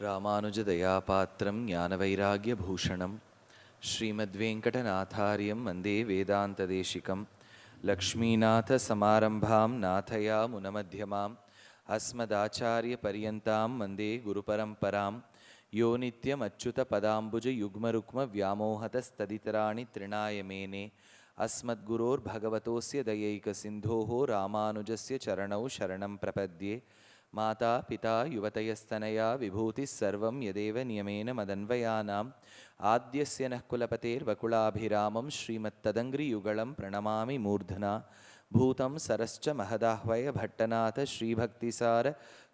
ராமானுஜதயாபாத்திரம் ஞானவைராக்யபூஷணம் ஸ்ரீமத்வேங்கடநாதாரியம் வந்தே வேதாந்ததேசிகம் லக்ஷ்மீநாதசமாரம்பாம் நாதயாமுனமத்யமாம் அஸ்மதாச்சாரியபர்யந்தாம் வந்தே குருபரம்பராம் யோ நித்யமச்சுதபதாம்புஜயுக்மருக்மவ்யாமோஹதஸ்ததிதராணி த்ரிணாய மேனே अस्मद्गुरोर्भगवतोस्य दयैकसिन्धोः रामानुजस्य चरणौ शरणं प्रपद्ये माता पिता युवतयस्तनया विभूतिः सर्वं यदेव नियमेन मदन्वयानाम् आद्यस्य नः कुलपतेर्वकुलाभिरामं श्रीमत्तदङ्घ्रियुगलं प्रणमामि मूर्धना भूतं सरश्च महदाह्वय भट्टनाथ श्रीभक्तिसार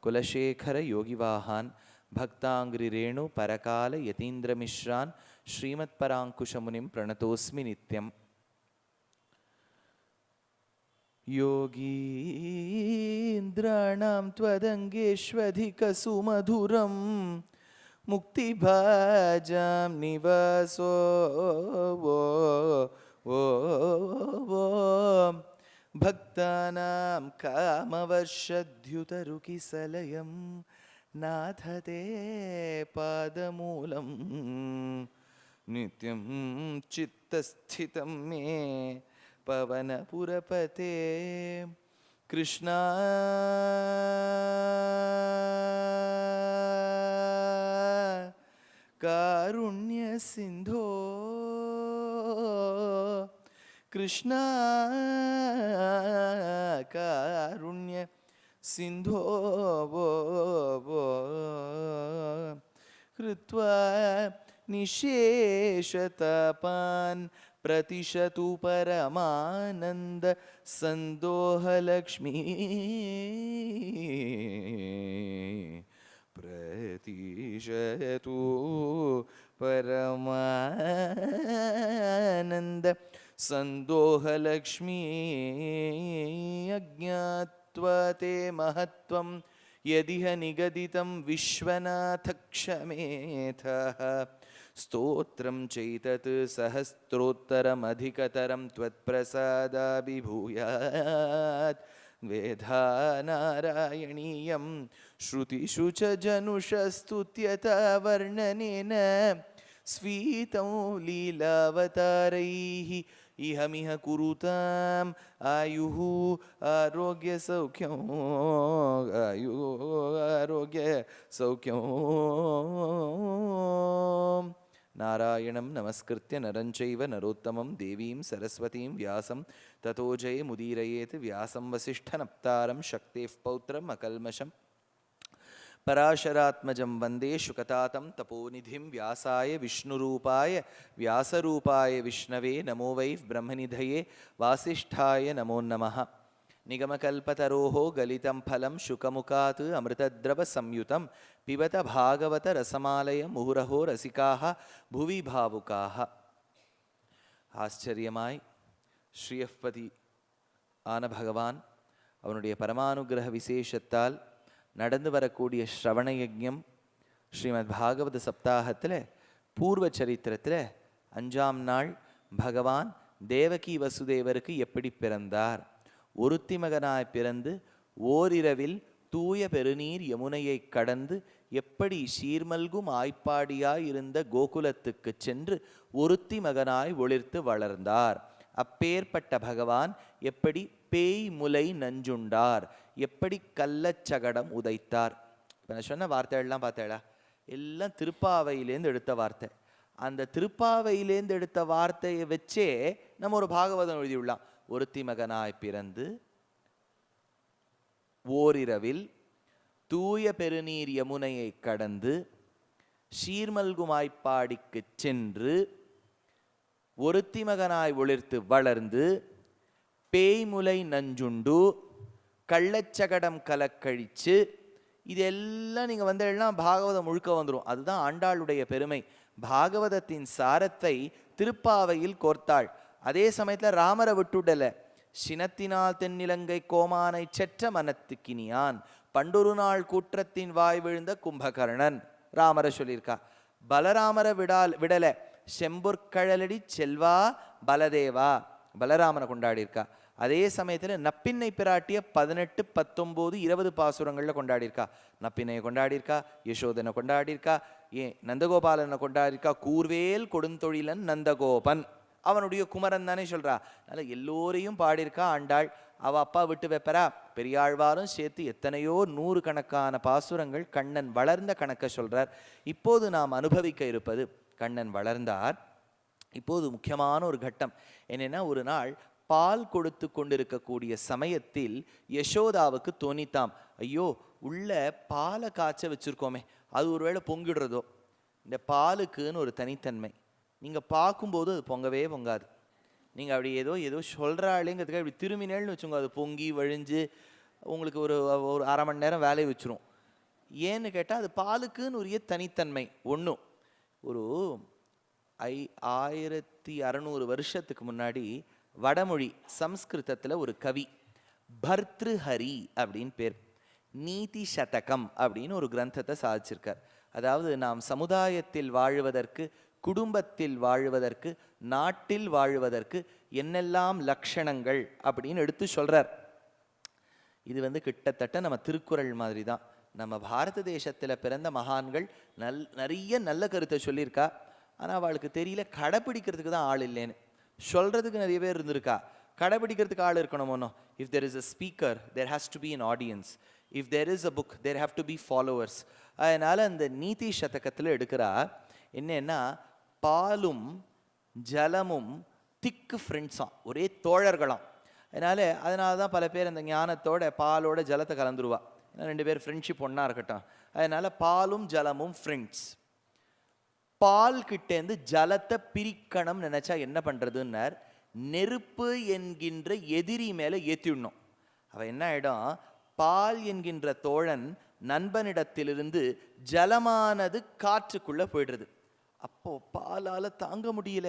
कुलशेखर योगिवाहान् भक्ताङ्घ्रिरेणु परकाल यतीन्द्रमिश्रान् श्रीमत्पराङ्कुशमुनिं प्रणतोऽस्मि नित्यम् योगीन्द्राणां त्वदङ्गेष्वधिकसुमधुरं मुक्तिभाजां निवासो भक्तानां कामवर्षद्युतरुकिसलयं नाथ ते पादमूलं नित्यं चित्तस्थितं मे पवनपुरपते कृष्णा कारुण्य सिंधो कृष्णा कारुण्य सिंधो कृत्वा निशेषतापान् प्रतिशतु परमानंद संदोहलक्ष्मी प्रतिशतु परमानंद संदोहलक्ष्मी अज्ञात्वा ते महत्वं यदिह निगदितं विश्वनाथ क्षमेथः स्तोत्रं चैतत् सहस्रोत्तरमधिकतरं त्वत्प्रसादाभिभूयात् वेधा नारायणीयं श्रुतिषु च जनुषस्तुत्यता वर्णनेन स्वीतं लीलावतारैः इहमिह कुरुताम् आयुः आरोग्यसौख्यम् नारायणं नमस्कृत्य नरं चैव नरोत्तमं देवीं सरस्वतीं व्यासं ततो जयमुदीरयेत् व्यासं वसिष्ठनप्तारं शक्तेः पौत्रम् अकल्मषम् पराशरात्मजं वन्दे शुकतातं तपोनिधिं व्यासाय विष्णुरूपाय व्यासरूपाय विष्णवे नमो वै ब्रह्मनिधये वासिष्ठाय नमो नमः। निगमकल्पतरोः गलितं फलं शुकमुखात् अमृतद्रवसंयुतं पिबत भागवत रसमालय मुहुरहो रसिकाः भुवि भावुकाः। ஆச்சரியமாய் ஸ்ரீயப்பதி ஆன பகவான் அவனுடைய பரமானுகிரக விசேஷத்தால் நடந்து வரக்கூடிய ஸ்ரவண யஜ்ஞம் ஸ்ரீமத் பாகவத சப்தாகத்தில் பூர்வ சரித்திரத்தில் 5ஆம் நாள் பகவான் தேவகி வசுதேவருக்கு எப்படி பிறந்தார், ஒருத்தி மகனாய் பிறந்து ஓரிரவில் தூய பெருநீர் யமுனையை கடந்து எப்படி சீர்மல்கும் ஆய்ப்பாடியாய் இருந்த கோகுலத்துக்கு சென்று ஒருத்தி மகனாய் ஒளிர்த்து வளர்ந்தார். அப்பேற்பட்ட பகவான் எப்படி பேய் முலை நஞ்சுண்டார், எப்படி கள்ளச்சகடம் உதைத்தார். இப்போ நான் சொன்ன வார்த்தைகள்லாம் பார்த்தேடா எல்லாம் திருப்பாவையிலேருந்து எடுத்த வார்த்தை. அந்த திருப்பாவையிலேருந்து எடுத்த வார்த்தையை வச்சே நம்ம ஒரு பாகவதம் எழுதியுள்ளலாம். ஒருத்தி மகனாய் பிறந்து ஓரிரவில் தூய பெருநீர் யமுனையை கடந்து சீர்மல்குமாய்ப்பாடிக்கு சென்று ஒருத்தி மகனாய் ஒளிர்த்து வளர்ந்து பேய்முலை நஞ்சுண்டு கள்ளச்சகடம் கலக்கழிச்சு, இதெல்லாம் நீங்கள் வந்தெல்லாம் பாகவதம் முழுக்க வந்துடும். அதுதான் ஆண்டாளுடைய பெருமை. பாகவதத்தின் சாரத்தை திருப்பாவையில் கோர்த்தாள். அதே சமயத்தில் ராமரை விட்டுடலை. சினத்தினால் தென்னிலங்கை கோமானை செற்ற மனத்துக்கினியான் பண்டொரு நாள் கூற்றத்தின் வாய் விழுந்த கும்பகர்ணன் ராமரை சொல்லியிருக்கா. பலராமரை விடலை. செம்பொற்கழலடி செல்வா பலதேவா பலராமனை கொண்டாடி இருக்கா. அதே சமயத்தில் நப்பின்னை பிராட்டிய 18, 19, 20 பாசுரங்களில் கொண்டாடியிருக்கா. நப்பின்னையை கொண்டாடியிருக்கா, யசோதனை கொண்டாடியிருக்கா, ஏன் நந்தகோபாலனை கொண்டாடியிருக்கா. கூர்வேல் கொடுந்தொழிலன் நந்தகோபன் அவனுடைய குமரன் தானே சொல்றா. அதனால் எல்லோரையும் பாடியிருக்கா ஆண்டாள். அவள் அப்பா விட்டு வைப்பரா. பெரியாழ்வாரும் சேர்த்து எத்தனையோ 100 கணக்கான பாசுரங்கள் கண்ணன் வளர்ந்த கணக்கை சொல்றார். இப்போது நாம் அனுபவிக்க இருப்பது கண்ணன் வளர்ந்தார். இப்போது முக்கியமான ஒரு கட்டம் என்னன்னா, ஒரு நாள் பால் கொடுத்து கொண்டிருக்கக்கூடிய சமயத்தில் யசோதாவுக்கு தோணித்தாம், ஐயோ உள்ள பாலை காய்ச்ச வச்சிருக்கோமே, அது ஒருவேளை பொங்கிடுறதோ. இந்த பாலுக்குன்னு ஒரு தனித்தன்மை, நீங்கள் பார்க்கும்போது அது பொங்கவே பொங்காது. நீங்கள் அப்படி ஏதோ சொல்கிறாளேங்கிறதுக்காக இப்படி திரும்பினேன்னு வச்சுங்க, அது பொங்கி வழிஞ்சு உங்களுக்கு ஒரு ஒரு அரை மணி நேரம் வேலையை வச்சிரும். ஏன்னு கேட்டால் அது பாலுக்குன்னு உரிய தனித்தன்மை ஒன்றும். ஒரு 1600 வருஷத்துக்கு முன்னாடி வடமொழி சம்ஸ்கிருதத்தில் ஒரு கவி பர்த்ருஹரி அப்படின்னு பேர், நீதி சதகம் அப்படின்னு ஒரு கிரந்தத்தை சாதிச்சிருக்கார். அதாவது நாம் சமுதாயத்தில் வாழுவதற்கு, குடும்பத்தில் வாழுவதற்கு, நாட்டில் வாழுவதற்கு என்னெல்லாம் லட்சணங்கள் அப்படின்னு எடுத்து சொல்றார். இது கிட்டத்தட்ட நம்ம திருக்குறள் மாதிரி தான். நம்ம பாரத தேசத்தில் பிறந்த மகான்கள் நிறைய நல்ல கருத்தை சொல்லியிருக்கா. ஆனால் அவளுக்கு தெரியல கடைப்பிடிக்கிறதுக்கு தான் ஆள் இல்லைன்னு. சொல்றதுக்கு நிறைய பேர் இருந்திருக்கா, கடைப்பிடிக்கிறதுக்கு ஆள் இருக்கணுமோ. If there is a speaker there has to be an audience. If there is a book there have to be followers. அதனால் அந்த நீதி சதகத்தில் எடுக்கிறா என்னன்னா, பாலும் ஜலமும் திக்கு ஃப்ரெண்ட்ஸாம், ஒரே தோழர்களாம். அதனால தான் பல பேர் அந்த ஞானத்தோட பாலோட ஜலத்தை கலந்துருவா. ஏன்னா 2 பேர் ஃப்ரெண்ட்ஷிப் ஒன்றா இருக்கட்டும். அதனால பாலும் ஜலமும் ஃப்ரெண்ட்ஸ். பால் கிட்டேருந்து ஜலத்தை பிரிக்கணும் நினைச்சா என்ன பண்றதுன்னார், நெருப்பு என்கின்ற எதிரி மேலே ஏற்றிடணும். அவ என்ன ஆயிடும், பால் என்கின்ற தோழன் நண்பனிடத்திலிருந்து ஜலமானது காற்றுக்குள்ள போயிடுறது. அப்போ பாலால தாங்க முடியல,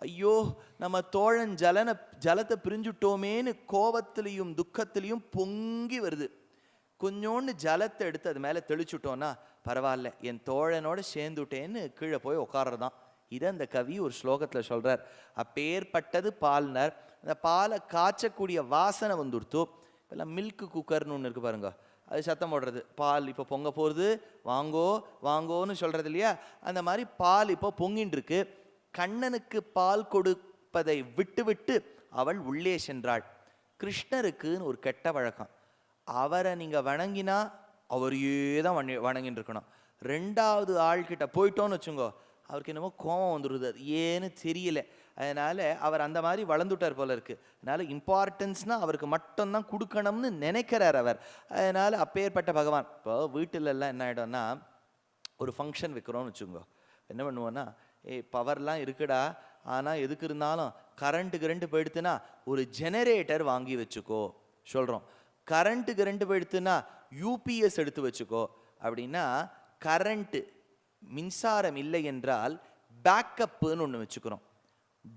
ஐயோ நம்ம தோழன் ஜலத்தை பிரிஞ்சுட்டோமேன்னு கோபத்திலையும் துக்கத்திலையும் பொங்கி வருது. கொஞ்சோண்டு ஜலத்தை எடுத்து அது மேலே தெளிச்சுட்டோன்னா பரவாயில்ல, என் தோழனோட சேர்ந்துட்டேன்னு கீழே போய் உட்கார்றதான். இதை அந்த கவி ஒரு ஸ்லோகத்தில் சொல்றார். அப்பேற்பட்டது பால்னர். அந்த பாலை காய்ச்சக்கூடிய வாசனை வந்துடுத்தோ. இப்பெல்லாம் மில்க் குக்கர்னு ஒன்று இருக்கு பாருங்க, அது சத்தம் போடுறது, பால் இப்போ பொங்க போகிறது, வாங்கோ வாங்கோன்னு சொல்றது இல்லையா. அந்த மாதிரி பால் இப்போ பொங்கின்னு இருக்கு. கண்ணனுக்கு பால் கொடுப்பதை விட்டு விட்டு அவள் உள்ளே சென்றாள். கிருஷ்ணருக்குன்னு ஒரு கெட்ட வழக்கம், அவரை நீங்கள் வணங்கினா அவரையே தான் வணங்கின்னு இருக்கணும். 2வது ஆள்கிட்ட போயிட்டோன்னு வச்சுங்கோ, அவருக்கு என்னமோ கோபம் வந்துடுது, அது ஏன்னு தெரியல. அதனால் அவர் அந்த மாதிரி வளர்ந்துட்டார் போல இருக்கு. அதனால் இம்பார்ட்டன்ஸ்னால் அவருக்கு மட்டும்தான் கொடுக்கணும்னு நினைக்கிறார் அவர். அதனால் அப்பேற்பட்ட பகவான். இப்போ வீட்டிலெல்லாம் என்ன ஆகிடும்னா, ஒரு ஃபங்க்ஷன் வைக்கிறோன்னு வச்சுங்கோ, என்ன பண்ணுவோன்னா, பவர்லாம் இருக்குடா, ஆனால் எதுக்கு இருந்தாலும் கரண்ட்டு போயிடுத்துனா ஒரு ஜெனரேட்டர் வாங்கி வச்சுக்கோ சொல்கிறோம். கரண்ட்டு போயிடுத்துனா யூபிஎஸ் எடுத்து வச்சுக்கோ அப்படின்னா, கரண்ட்டு மின்சாரம் இல்லை என்றால் பேக்கப்புன்னு ஒன்று வச்சுக்கிறோம்.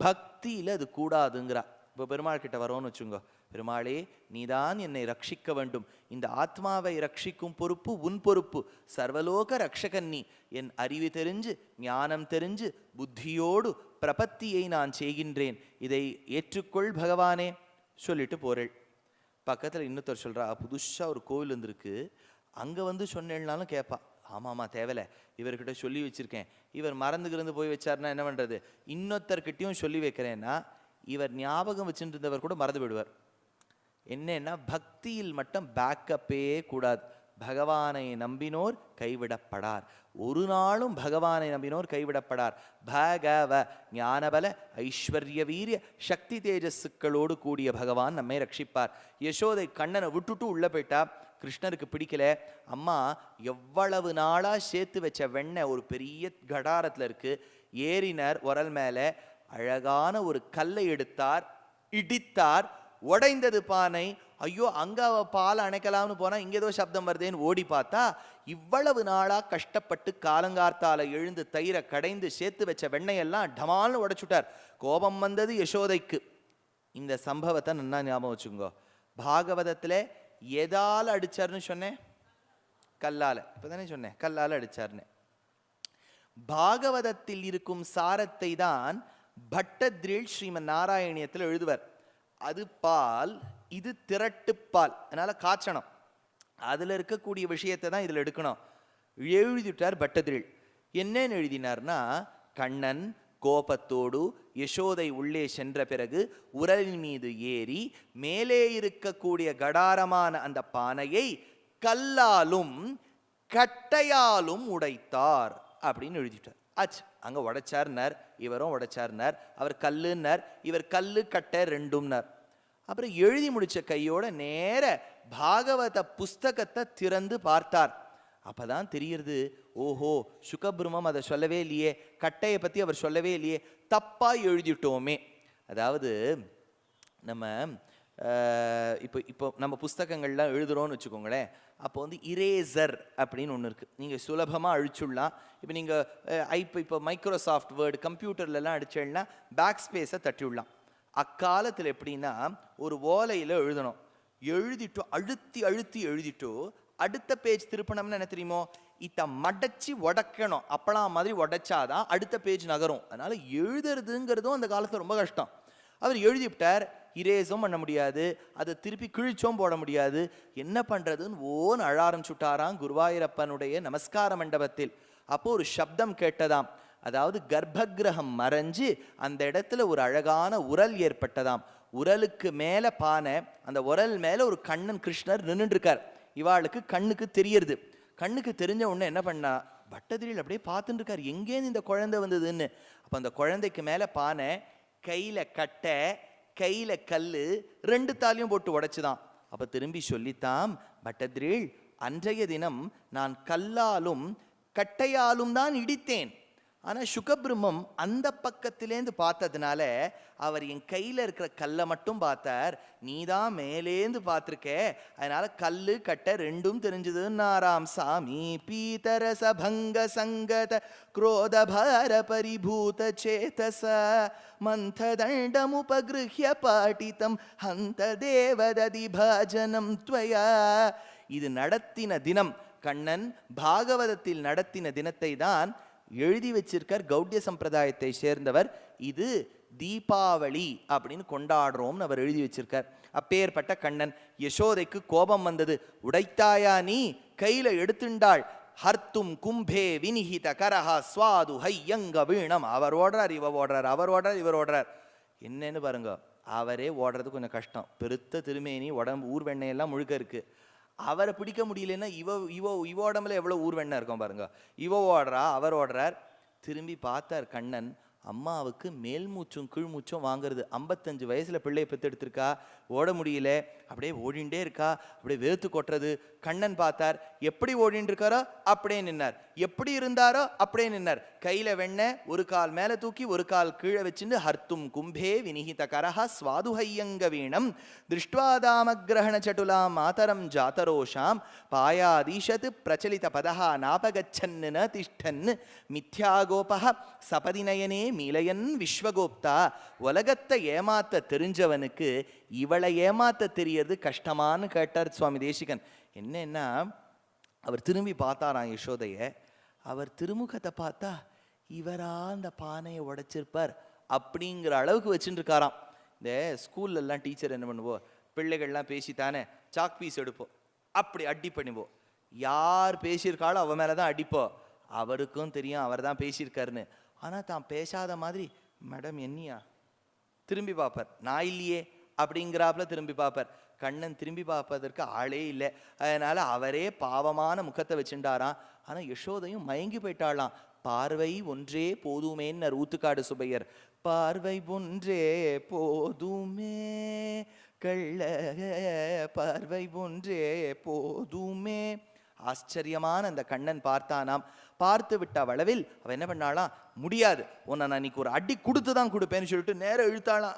பக்தியில் அது கூடாதுங்கிறா. இப்போ பெருமாள் கிட்ட வரோன்னு வச்சுங்கோ, பெருமாளே நீதான் என்னை ரட்சிக்க வேண்டும், இந்த ஆத்மாவை ரட்சிக்கும் பொறுப்பு உன் பொறுப்பு, சர்வலோக ரட்சகன் நீ, என் அறிவு தெரிஞ்சு ஞானம் தெரிஞ்சு புத்தியோடு பிரபத்தியை நான் செய்கின்றேன், இதை ஏற்றுக்கொள் பகவானே சொல்லிட்டு போறேள். பக்கத்தில் இன்னொருத்தர் சொல்கிறா, புதுசாக ஒரு கோவில் இருந்திருக்கு, அங்கே சொன்னேன்னாலும் கேட்பா, ஆமாம்மா தேவலை, இவர்கிட்ட சொல்லி வச்சுருக்கேன், இவர் மறந்துகிருந்து போய் வச்சார்னா என்ன பண்ணுறது, இன்னொருத்தர்கிட்டையும் சொல்லி வைக்கிறேன்னா இவர் ஞாபகம் வச்சுட்டு இருந்தவர் கூட மறந்து விடுவார். என்னன்னா, பக்தியில் மட்டும் பேக்கப்பே கூடாது. பகவானை நம்பினோர் கைவிடப்படார், ஒரு நாளும் பகவானை நம்பினோர் கைவிடப்படார். பகவ ஞானபல ஐஸ்வர்ய வீரிய சக்தி தேஜஸுக்களோடு கூடிய பகவான் நம்மை ரட்சிப்பார். யசோதை கண்ணனை விட்டுட்டு உள்ள போயிட்டா. கிருஷ்ணருக்கு பிடிக்கல. அம்மா எவ்வளவு நாளாக சேர்த்து வச்ச வெண்ணெய் ஒரு பெரிய கடாரத்தில் இருக்கு. ஏறினர் உரல் மேலே, அழகான ஒரு கல்லை எடுத்தார், இடித்தார், உடைந்தது பானை. ஐயோ அங்க அவ பால் அணைக்கலாம்னு போனா இங்க ஏதோ சப்தம் வருதேன்னு ஓடி பார்த்தா, இவ்வளவு நாளா கஷ்டப்பட்டு காலங்கார்த்தால எழுந்து தயிரை கடைந்து சேர்த்து வச்ச வெண்ணையெல்லாம் டமால்னு உடைச்சுட்டார். கோபம் வந்தது யசோதைக்கு. இந்த சம்பவத்தை நல்லா ஞாபகம் வச்சுக்கோ. பாகவதத்துல எதால அடிச்சார்னு சொன்னேன், கல்லால. இப்பதானே சொன்னேன் கல்லால அடிச்சார்னு. பாகவதத்தில் இருக்கும் சாரத்தை தான் பட்டத்ரில் ஸ்ரீமன் நாராயணியத்தில் எழுதுவர். அது பால், இது திரட்டு பால், அதனால காய்ச்சணும். அதுல இருக்கக்கூடிய விஷயத்தை தான் இதுல எடுக்கணும். எழுதிட்டார் பட்டதிரில். என்னன்னு எழுதினார்னா, கண்ணன் கோபத்தோடு யசோதை உள்ளே சென்ற பிறகு உரலின் மீது ஏறி மேலே இருக்கக்கூடிய கடாரமான அந்த பானையை கல்லாலும் கட்டையாலும் உடைத்தார் அப்படின்னு எழுதிட்டார். ஆச்சு, அங்க உடைச்சார்னார், இவரும் உடைச்சார்னார். அவர் கல்லுன்னார், இவர் கல்லு கட்டை ரெண்டும்னார். அப்புறம் எழுதி முடிச்ச கையோட நேர பாகவத புஸ்தகத்தை திறந்து பார்த்தார். அப்பதான் தெரியுது, ஓஹோ சுகபிரமம் அதை சொல்லவே இல்லையே, கட்டையை பத்தி அவர் சொல்லவே இல்லையே, தப்பா எழுதிட்டோமே. அதாவது நம்ம இப்போ இப்போ நம்ம புஸ்தகங்கள்லாம் எழுதுறோம்னு வச்சுக்கோங்களேன், அப்போ வந்து இரேசர் அப்படின்னு ஒன்று இருக்குது, நீங்கள் சுலபமாக அழிச்சுடலாம். இப்போ நீங்கள் இப்போ மைக்ரோசாஃப்ட் வேர்டு கம்ப்யூட்டர்லலாம் அடிச்சேன்னா பேக் ஸ்பேஸை தட்டி விடலாம். அக்காலத்தில் எப்படின்னா, ஒரு ஓலையில் எழுதணும், எழுதிட்டோம் அழுத்தி அழுத்தி எழுதிட்டோ அடுத்த பேஜ் திருப்பணம்னு என்ன தெரியுமோ, இத்த மடச்சி உடைக்கணும், அப்பலாம் மாதிரி உடைச்சாதான் அடுத்த பேஜ் நகரும். அதனால எழுதுறதுங்கிறதும் அந்த காலத்தில் ரொம்ப கஷ்டம். அவர் எழுதிவிட்டார், இரேஸும் பண்ண முடியாது, அதை திருப்பி கிழிச்சும் போட முடியாது, என்ன பண்றதுன்னு ஓன்னு அழ ஆரம்பிச்சுட்டாராம் குருவாயூரப்பனுடைய நமஸ்கார மண்டபத்தில். அப்போ ஒரு சப்தம் கேட்டதாம், அதாவது கர்ப்பகிரகம் மறைஞ்சு அந்த இடத்துல ஒரு அழகான உரல் ஏற்பட்டதாம். உரலுக்கு மேல பானை, அந்த உரல் மேல ஒரு கண்ணன் கிருஷ்ணர் நின்றுட்டு இருக்கார். இவாளுக்கு கண்ணுக்கு தெரியறது. கண்ணுக்கு தெரிஞ்ச உடனே என்ன பண்ணா, பட்டதிரியில் அப்படியே பார்த்துட்டு இருக்கார், எங்கேருந்து இந்த குழந்தை வந்ததுன்னு. அப்போ அந்த குழந்தைக்கு மேல பானை, கையில கட்டை, கையில கல்லு, ரெண்டு தாலியும் போட்டு உடைச்சுதான். அப்ப திரும்பி சொல்லித்தாம், பட்டதிரில் அன்றைய தினம் நான் கல்லாலும் கட்டையாலும் தான் இடித்தேன். ஆனால் சுகபிரம்மம் அந்த பக்கத்திலேருந்து பார்த்ததுனால அவர் என் கையில் இருக்கிற கல்லை மட்டும் பார்த்தார், நீ தான் மேலேந்து பார்த்துருக்க, அதனால கல்லு கட்டை ரெண்டும் தெரிஞ்சதுன்னாராம் சாமி. பீதரசபங்க சங்கத குரோதபார பரிபூத சேதச மந்ததண்டமுபகிருஹ்ய பாட்டிதம் ஹந்த தேவததி பாஜனம் த்வயா. இது நடத்தின தினம், கண்ணன் பாகவதத்தில் நடத்தின தினத்தை தான் எழுதி வச்சிருக்கார். கௌடிய சம்பிரதாயத்தை சேர்ந்தவர். இது தீபாவளி அப்படின்னு கொண்டாடுறோம்னு அவர் எழுதி வச்சிருக்கார். அப்பேற்பட்ட கண்ணன். யசோதைக்கு கோபம் வந்தது, உடைத்தாயா நீ, கையில எடுத்துண்டாள். ஹர்த்தும் கும்பே வினிஹித கரஹா ஸ்வாது ஹையங்க வீணம். அவர் ஓடுறார், இவ ஓடுறார், அவர் ஓடுறார், இவர் ஓடுறார். என்னன்னு பாருங்க, அவரே ஓடுறது கொஞ்சம் கஷ்டம், பெருத்த திருமேனி, உடம்பு ஊர்வெண்ணையெல்லாம் முழுக்க இருக்கு. அவரை பிடிக்க முடியலன்னா இவ உடம்புல எவ்வளவு ஊர்வெண்ணெய் இருக்கும் பாருங்க. இவ ஓடுறா, அவர் ஓடுறார். திரும்பி பார்த்தார் கண்ணன், அம்மாவுக்கு மேல் மூச்சும் கீழ் மூச்சும் வாங்குறது. 55 வயசுல பிள்ளையை பெற்றெடுத்திருக்கா, ஓட முடியல, அப்படியே ஓடிண்டே இருக்கா, அப்படியே வேர்த்து கொட்டுறது. கண்ணன் பார்த்தார், எப்படி ஓடிட்டு இருக்காரோ அப்படியே நின்னார், எப்படி இருந்தாரோ அப்படியே நின்னார். கையில வெண்ணெய், ஒரு கால் மேல தூக்கி ஒரு கால் கீழே வச்சுட்டு ஹர்த்தும் கும்பே வினிஹித கரஹா ஸ்வாதுஹையங்க வீணம் திருஷ்டுவாதாமகிரஹண சட்டுலாம் மாதரம் ஜாதரோஷாம் பாயாதீஷத் பிரச்சலித பதஹா நாபகச்சன்னு ந திஷ்டன் மித்யாகோபஹ சபதிநயனே மீலையன் விஸ்வகோப்தா. உலகத்தை ஏமாத்த தெரிஞ்சவனுக்கு இவளை ஏமாத்த தெரியறது கஷ்டமானு கேட்டார் சுவாமி தேசிகன். என்னன்னா, அவர் திரும்பி பார்த்தாராம் யசோதைய. அவர் திருமுகத்தை பார்த்தா இவரா அந்த பானையை உடைச்சிருப்பார் அப்படிங்கிற அளவுக்கு வச்சுட்டு இருக்காராம். இந்த ஸ்கூல்ல எல்லாம் டீச்சர் என்ன பண்ணுவோம், பிள்ளைகள்லாம் பேசித்தானே சாக் பீஸ் எடுப்போம், அப்படி அடி பண்ணுவோம். யார் பேசியிருக்காளோ அவ மேலதான் அடிப்போம். அவருக்கும் தெரியும் அவர் தான் பேசியிருக்காருன்னு. ஆனா தான் பேசாத மாதிரி, மேடம் என்னையா திரும்பி பார்ப்பார், நான் இல்லையே அப்படிங்கிறாப்புல திரும்பி பார்ப்பார். கண்ணன் திரும்பி பார்ப்பதற்கு ஆளே இல்லை, அதனால அவரே பாவமான முகத்தை வச்சுட்டாராம். ஆனா யசோதையும் மயங்கி போயிட்டாளாம். பார்வை ஒன்றே போதுமேன்னு ஊத்துக்காடு சுபையர். பார்வை ஒன்றே போதுமே கள்ள பார்வை ஒன்றே போதுமே. ஆச்சரியமான அந்த கண்ணன் பார்த்தானாம். பார்த்து விட்ட அளவில் அவ என்ன பண்ணாலாம், முடியாது, உன்னை நான் இன்னைக்கு ஒரு அடி கொடுத்து தான் கொடுப்பேன்னு சொல்லிட்டு நேரம் இழுத்தாளாம்.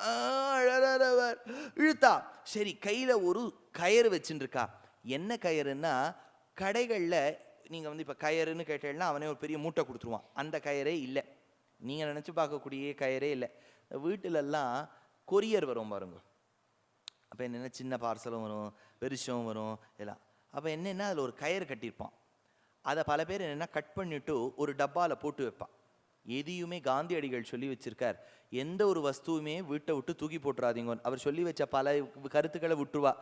இழுத்தா சரி, கையில ஒரு கயிறு வச்சுட்டு இருக்கா. என்ன கயிறுன்னா, கடைகள்ல நீங்க வந்து இப்ப கயிறுன்னு கேட்டீங்கன்னா அவனே ஒரு பெரிய மூட்டை கொடுத்துருவான். அந்த கயிறே இல்லை, நீங்க நினைச்சு பார்க்கக்கூடிய கயிறே இல்லை. வீட்டுல எல்லாம் கொரியர் வரும் பாருங்க, அப்ப என்னென்ன சின்ன பார்சலும் வரும், பெருசும் வரும் எல்லாம். அப்போ என்னென்னா அதில் ஒரு கயிறு கட்டியிருப்பான். அதை பல பேர் என்னென்னா கட் பண்ணிவிட்டு ஒரு டப்பாவில் போட்டு வைப்பான். எதையுமே காந்தியடிகள் சொல்லி வச்சிருக்கார், எந்த ஒரு வஸ்துவுமே வீட்டை விட்டு தூக்கி போட்டுறாதீங்க. அவர் சொல்லி வச்ச பல கருத்துக்களை விட்டுருவா.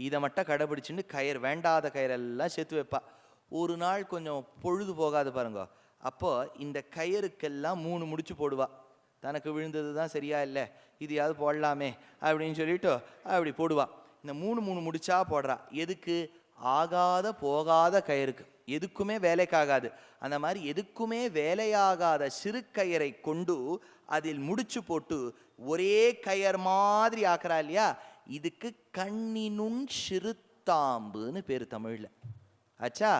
இதை மட்டும் கடைபிடிச்சுன்னு கயிறு, வேண்டாத கயிறெல்லாம் சேர்த்து வைப்பா. ஒரு நாள் கொஞ்சம் பொழுது போகாது பாருங்க, அப்போ இந்த கயிறுக்கெல்லாம் 3 முடிச்சு போடுவா. தனக்கு விழுந்தது தான் சரியா இல்லை, இதையாவது போடலாமே அப்படின்னு சொல்லிட்டு அப்படி போடுவா. இந்த 3 முடிச்சா போடுறா. எதுக்கு? ஆகாத போகாத கயிறுக்கு, எதுக்குமே வேலைக்காகாது. அந்த மாதிரி எதுக்குமே வேலையாகாத சிறு கயிறை கொண்டு அதில் முடிச்சு போட்டு ஒரே கயர் மாதிரி ஆக்குறா இல்லையா, இதுக்கு கண்ணினுன் சிறுத்தாம்புன்னு பேர் தமிழ்ல. ஆச்சா,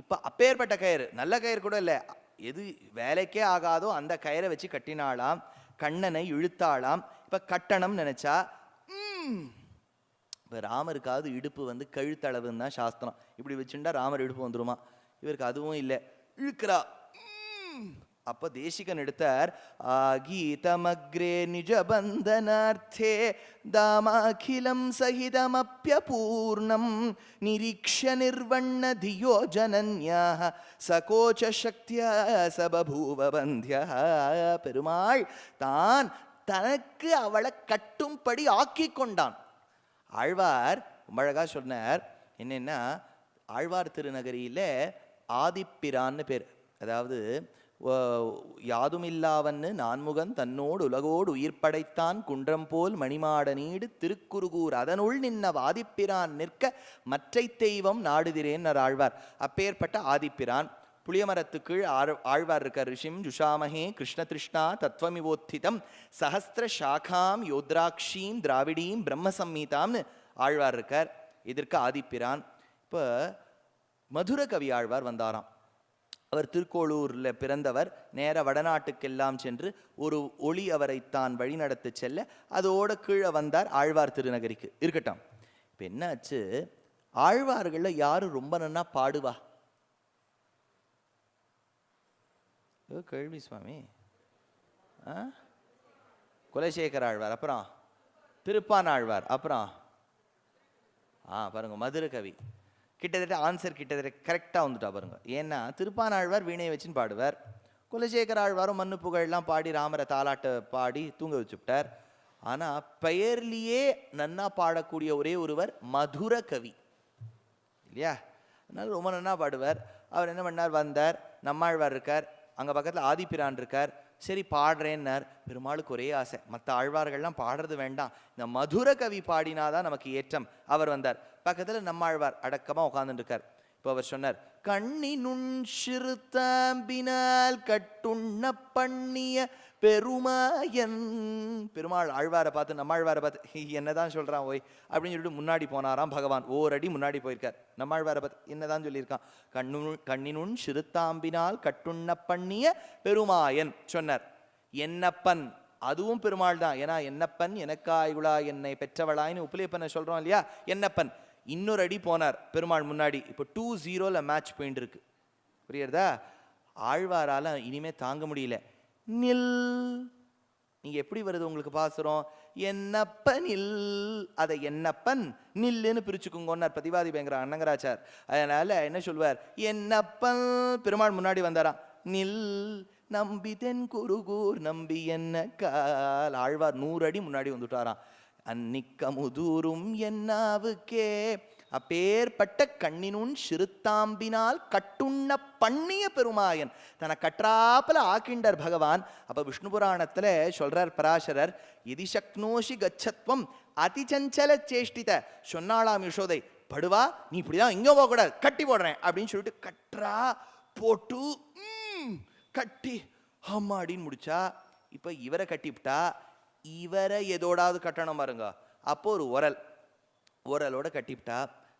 இப்ப அப்பேற்பட்ட கயிறு, நல்ல கயிறு கூட இல்லை, எது வேலைக்கே ஆகாதோ அந்த கயிறை வச்சு கட்டினாலாம், கண்ணனை இழுத்தாளாம். இப்ப கட்டணம் நினைச்சா இப்ப ராமருக்காவது இடுப்பு வந்து கழுத்தளவுன்னு தான் சாஸ்திரம். இப்படி வச்சுட்டா ராமர் இடுப்பு வந்துருமா, இவருக்கு அதுவும் இல்லை, இழுக்கிறா. அப்ப தேசிகன் எடுத்தார், ஆகீதமக்ரே நிஜபந்தனார்த்தே தாமாகிலம் சகிதமப்யபூர்ணம் நிரீக்ஷ்ய நிர்வண்ண தியோ ஜனன்யாஹ சகோச்ச சக்தியா சபபூவ பந்தியா. பெருமாள் தான் தனக்கு அவளை கட்டும்படி ஆக்கி கொண்டான். ஆழ்வார் அழகா சொன்னார், என்னன்னா ஆழ்வார் திருநகரியில ஆதிப்பிரான்னு பேர். அதாவது யாதுமில்லாவன்னு நான்முகன் தன்னோடு உலகோடு உயிர் படைத்தான் குன்றம் போல் மணிமாட நீடு திருக்குறுகூர் அதனுள் நின்ன ஆதிப்பிரான் நிற்க மற்றை தெய்வம் நாடுதிரேன் ஆழ்வார். அப்பேற்பட்ட ஆதிப்பிரான் புளியமரத்து கீழ் ஆழ்வார் இருக்கார். ரிஷிம் ஜுஷாமஹே கிருஷ்ண திருஷ்ணா தத்வமிவோத்திதம் சஹஸ்திர சாகாம் யோத்ராட்சீம் திராவிடீம் பிரம்மசம்ஹீதாம்னு ஆழ்வார் இருக்கார். இதற்கு ஆதிப்பிரான். இப்போ மதுர கவி ஆழ்வார் வந்தாராம். அவர் திருக்கோளூர்ல பிறந்தவர். நேர வடநாட்டுக்கெல்லாம் சென்று ஒரு ஒளி அவரை தான் வழிநடத்தி செல்ல அதோட கீழே வந்தார் ஆழ்வார் திருநகரிக்கு. இருக்கட்டும், இப்போ என்னாச்சு, ஆழ்வார்கள்ல யாரு ரொம்ப நன்னா பாடுவா? கேள்வி சுவாமி. குலசேகர ஆழ்வார், அப்புறம் திருப்பான் ஆழ்வார், அப்புறம் பாருங்க மதுர கவி. கிட்டத்தட்ட ஆன்சர் கிட்டத்தட்ட கரெக்டாக வந்துட்டா பாருங்க. ஏன்னா திருப்பான் ஆழ்வார் வீணையை வச்சுன்னு பாடுவார், குலசேகர ஆழ்வாரும் மண்ணு புகழெல்லாம் பாடி ராமரை தாலாட்ட பாடி தூங்க வச்சுவிட்டார். ஆனால் பெயர்லேயே நன்னா பாடக்கூடிய ஒரே ஒருவர் மதுர கவி இல்லையா, அதனால ரொம்ப நன்னா பாடுவார். அவர் என்ன பண்ணார், வந்தார், நம்மாழ்வார் இருக்கார், அங்கே பக்கத்தில் ஆதிப்பிரான் இருக்கார். சரி பாடுறேன்னார். பெருமாளுக்கு ஒரே ஆசை, மற்ற ஆழ்வார்கள்லாம் பாடுறது வேண்டாம், இந்த மதுர கவி பாடினாதான் நமக்கு ஏற்றம். அவர் வந்தார், பக்கத்தில் நம்மாழ்வார் அடக்கமாக உட்கார்ந்துட்டு இருக்கார். இப்போ அவர் சொன்னார், கண்ணினுன் சிறுத்தாம்பினால் கட்டுண்ண பண்ணிய பெருமாயன். பெருமாள் ஆழ்வாரை பார்த்து நம்மாழ்வாரை பார்த்து என்னதான் சொல்றான் ஓய் அப்படின்னு சொல்லிட்டு முன்னாடி போனாராம். பகவான் ஓரடி முன்னாடி போயிருக்கார். நம்மாழ்வாரை பார்த்து என்னதான் சொல்லியிருக்கான், கண்ணினுன் சிறுத்தாம்பினால் கட்டுண்ண பண்ணிய பெருமாயன் சொன்னார். என்னப்பன், அதுவும் பெருமாள் தான். ஏன்னா என்னப்பன் எனக்காயுளா என்னை பெற்றவளாயின்னு உப்பிலியப்பனை சொல்றோம் இல்லையா, என்னப்பன். இன்னொரு அடி போனார் பெருமாள் முன்னாடி. இப்போ 2-0 மேட்ச் போயிட்டு இருக்கு. புரியுறதா? ஆழ்வாரால இனிமே தாங்க முடியல. நில், நீங்க எப்படி வருது உங்களுக்கு பாசுறோம், என்னப்பன் நில், அதை என்னப்பன் நில்லுன்னு பிரிச்சுக்குங்கன்னார் பதிவாதி பயங்கர அன்னங்கராச்சார். அதனால என்ன சொல்வார், என்னப்பன். பெருமாள் முன்னாடி வந்தாராம், நில் நம்பி தென் குருகூர் நம்பி என்ன கால். ஆழ்வார் 100 அடி முன்னாடி வந்துட்டாராம். அன்னிக்கமுதூரும் என்னாவுக்கே. அப்பேற்பட்ட கண்ணினுன் சிறுத்தாம்பினால் கட்டுண்ண பண்ணிய பெருமாயன், தன்னை கற்றாப்பல ஆக்கிண்டர் பகவான். அப்ப விஷ்ணு புராணத்துல சொல்றார் பராசரர், எதி சக்னோஷி கச்சத்வம் அதிசஞ்சல சேஷ்டித. சொன்னாளாம் யசோதை, படுவா நீ இப்படிதான் இங்க போக கூடாது, கட்டி போடுறேன் அப்படின்னு சொல்லிட்டு கற்றா போட்டு கட்டி அம்மாடின்னு முடிச்சா. இப்ப இவரை கட்டிவிட்டா, இவரை எதோடாவது கட்டணம் பாருங்க. அப்போ ஒரு உரலோட கட்டிவிட்டா.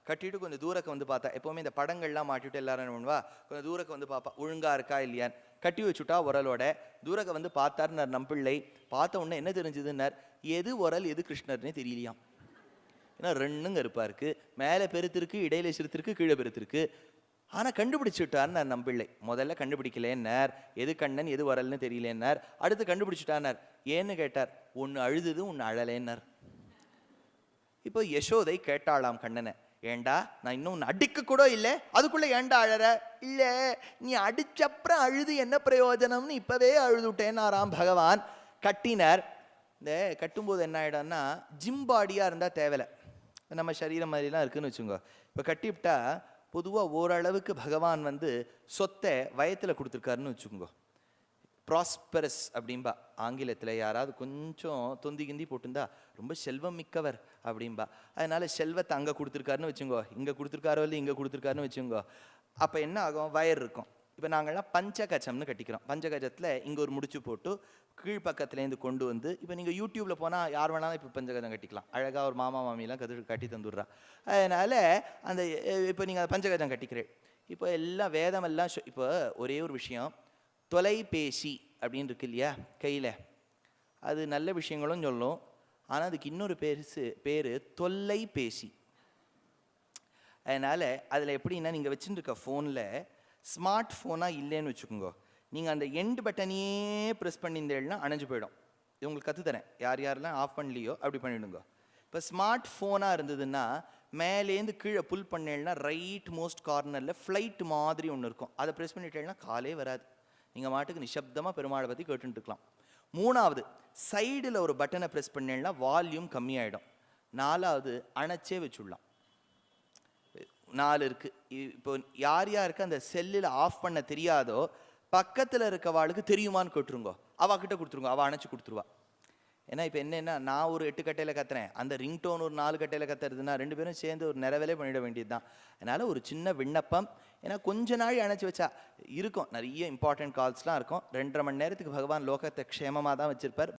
கட்டிட்டு கொஞ்சம் தூரக்கு வந்து பார்த்தா, எப்பவுமே இந்த படங்கள்லாம் மாட்டிவிட்டு எல்லாரும் என்ன பண்ணுவா, கொஞ்சம் தூரக்கு வந்து பார்ப்பா ஒழுங்கா இருக்கா இல்லையான்னு. கட்டி வச்சுட்டா உரலோட. தூரக்க வந்து பார்த்தாருன்னார் நம்பிள்ளை. பார்த்த உடனே என்ன தெரிஞ்சதுன்னார், எது உரல் எது கிருஷ்ணர்னே தெரியலையாம். ஏன்னா 2ங்க இருப்பாருக்கு, மேலே பெருத்திருக்கு, இடையில சிறுத்திருக்கு, கீழே பெருத்திருக்கு. ஆனால் கண்டுபிடிச்சுட்டார் நம்பிள்ளை. முதல்ல கண்டுபிடிக்கலேன்னார், எது கண்ணன் எது வரல்னு தெரியலேன்னார். அடுத்து கண்டுபிடிச்சுட்டானார். ஏன்னு கேட்டார், ஒன்று அழுதுது ஒன்று அழலேன்னார். இப்போ யசோதை கேட்டாளாம் கண்ணனை, ஏண்டா நான் இன்னும் ஒன்று அடிக்க கூட இல்லை, அதுக்குள்ளே ஏண்டா அழற? இல்லை, நீ அடிச்சப்புறம் அழுது என்ன பிரயோஜனம்னு இப்போவே அழுதுட்டேன்னாராம் பகவான். கட்டினார். இந்த கட்டும்போது என்ன ஆகிடும்னா, ஜிம் பாடியாக இருந்தால் தேவையில்லை, நம்ம சரீரம் மாதிரிலாம் இருக்குதுன்னு வச்சுக்கோங்க. இப்போ கட்டிவிட்டா பொதுவாக ஓரளவுக்கு பகவான் வந்து சொத்தை வயத்தில் கொடுத்துருக்காருன்னு வச்சுக்கோங்க. ப்ராஸ்பரஸ் அப்படின்பா ஆங்கிலத்தில். யாராவது கொஞ்சம் தொந்தி கிந்தி போட்டுருந்தா ரொம்ப செல்வம் மிக்கவர் அப்படின்பா. அதனால செல்வத்தை அங்கே கொடுத்துருக்காருன்னு வச்சுங்கோ, இங்கே கொடுத்துருக்காரோ இல்லை இங்கே கொடுத்துருக்காருன்னு வச்சுங்கோ. அப்போ என்ன ஆகும்? வயர் இருக்கும். இப்போ நாங்கள்லாம் பஞ்சகஜம்னு கட்டிக்கிறோம். பஞ்சகஜத்தில் இங்கே ஒரு முடிச்சு போட்டு கீழ்ப்பக்கத்துலேருந்து கொண்டு வந்து, இப்போ நீங்கள் யூடியூப்பில் போனால் யார் வேணாலும் இப்போ பஞ்சகஜம் கட்டிக்கலாம். அழகாக ஒரு மாமா மாமிலாம் கட்டி தந்துடுறா. அதனால் அந்த இப்போ நீங்கள் பஞ்சகஜம் கட்டிக்கிறேன். இப்போ எல்லாம் வேதமெல்லாம் இப்போ ஒரே ஒரு விஷயம், தொலைபேசி அப்படின்னு இருக்கு இல்லையா கையில், அது நல்ல விஷயங்களும் சொல்லும். ஆனால் அதுக்கு இன்னொரு பேர் தொல்லைபேசி. அதனால் அதில் எப்படின்னா, நீங்கள் வச்சுட்டு இருக்க ஃபோனில் ஸ்மார்ட் ஃபோனாக இல்லைன்னு வச்சுக்கோங்க, நீங்கள் அந்த எண்டு பட்டனையே ப்ரெஸ் பண்ணியிருந்தேன்னா அணைஞ்சு போயிடும். இது உங்களுக்கு கற்றுத்தரேன், யார் யாரெல்லாம் ஆஃப் பண்ணலையோ அப்படி பண்ணிவிடுங்க. இப்போ ஸ்மார்ட் ஃபோனாக இருந்ததுன்னா மேலேருந்து கீழே புல் பண்ணேன்னா ரைட் மோஸ்ட் கார்னரில் ஃப்ளைட் மாதிரி ஒன்று இருக்கும், அதை ப்ரெஸ் பண்ணிட்டேன்னா காலே வராது. நீங்கள் மாட்டுக்கு நிசப்தமாக பெருமாளை பற்றி கேட்டுட்டு இருக்கலாம். மூணாவது, சைடில் ஒரு பட்டனை ப்ரெஸ் பண்ணேன்னா வால்யூம் கம்மியாயிடும். நாலாவது, அணைச்சே வச்சுடலாம். 4 இருக்குது. இப்போ யார் யாருக்கு அந்த செல்லில் ஆஃப் பண்ண தெரியாதோ பக்கத்தில் இருக்கவாளுக்கு தெரியுமான்னு கேட்டுருங்கோ, அவகிட்ட கொடுத்துருங்க, அவள் அணைச்சி கொடுத்துருவா. ஏன்னா இப்போ என்னென்னா, நான் ஒரு 8 கட்டையில் கத்துறேன், அந்த ரிங்டோன் ஒரு 4 கட்டையில் கத்துறதுன்னா 2 பேரும் சேர்ந்து ஒரு நிறைவேலே பண்ணிட வேண்டியது தான். அதனால் ஒரு சின்ன விண்ணப்பம், ஏன்னா கொஞ்ச நாள் அணைச்சி வச்சா இருக்கும், நிறைய இம்பார்ட்டன்ட் கால்ஸ்லாம் இருக்கும். 2.5 மணி நேரத்துக்கு பகவான் லோகத்தை க்ஷேமமாக தான் வச்சுருப்பார்.